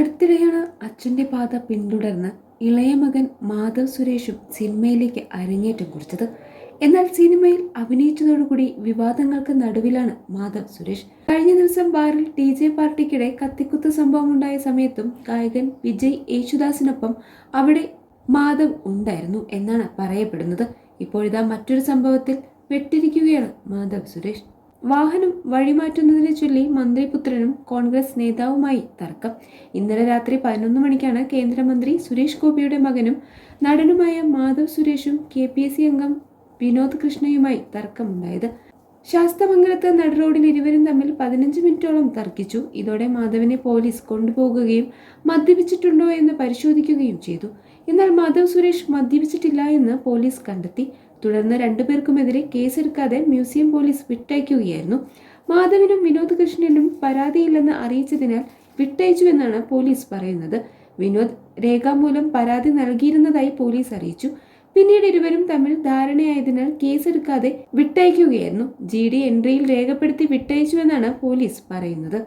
അടുത്തിടെയാണ് അച്ഛൻ്റെ പാത പിന്തുടർന്ന് ഇളയ മകൻ മാധവ് സുരേഷും സിനിമയിലേക്ക് അരങ്ങേറ്റം കുറിച്ചത്. എന്നാൽ സിനിമയിൽ അഭിനയിച്ചതോടുകൂടി വിവാദങ്ങൾക്ക് നടുവിലാണ് മാധവ് സുരേഷ്. കഴിഞ്ഞ ദിവസം ബാറിൽ DJ പാർട്ടിക്കിടെ കത്തിക്കുത്ത് സംഭവമുണ്ടായ സമയത്തും ഗായകൻ വിജയ് യേശുദാസിനൊപ്പം അവിടെ മാധവ് ഉണ്ടായിരുന്നു എന്നാണ് പറയപ്പെടുന്നത്. ഇപ്പോഴിതാ മറ്റൊരു സംഭവത്തിൽ വെട്ടിരിക്കുകയാണ് മാധവ് സുരേഷ്. വാഹനം വഴിമാറ്റുന്നതിനെ ചൊല്ലി മന്ത്രിപുത്രനും കോൺഗ്രസ് നേതാവുമായി തർക്കം. ഇന്നലെ രാത്രി 11 മണിക്കാണ് കേന്ദ്രമന്ത്രി സുരേഷ് ഗോപിയുടെ മകനും നടനുമായ മാധവ് സുരേഷും KPSC അംഗം വിനോദ് കൃഷ്ണയുമായി തർക്കമുണ്ടായത്. ശാസ്തമംഗലത്ത് നടുറോഡിൽ ഇരുവരും തമ്മിൽ 15 മിനിറ്റോളം തർക്കിച്ചു. ഇതോടെ മാധവിനെ പോലീസ് കൊണ്ടുപോകുകയും മദ്യപിച്ചിട്ടുണ്ടോ എന്ന് പരിശോധിക്കുകയും ചെയ്തു. എന്നാൽ മാധവ് സുരേഷ് മദ്യപിച്ചിട്ടില്ല എന്ന് പോലീസ് കണ്ടെത്തി. തുടർന്ന് രണ്ടുപേർക്കുമെതിരെ കേസെടുക്കാതെ മ്യൂസിയം പോലീസ് വിട്ടയക്കുകയായിരുന്നു. മാധവിനും വിനോദ് കൃഷ്ണനും പരാതിയില്ലെന്ന് അറിയിച്ചതിനാൽ വിട്ടയച്ചുവെന്നാണ് പോലീസ് പറയുന്നത്. വിനോദ് രേഖാമൂലം പരാതി നൽകിയിരുന്നതായി പോലീസ് അറിയിച്ചു. പിന്നീട് ഇരുവരും തമ്മിൽ ധാരണയായതിനാൽ കേസെടുക്കാതെ വിട്ടയക്കുകയായിരുന്നു. GD എൻട്രിയിൽ രേഖപ്പെടുത്തി വിട്ടയച്ചുവെന്നാണ് പോലീസ് പറയുന്നത്.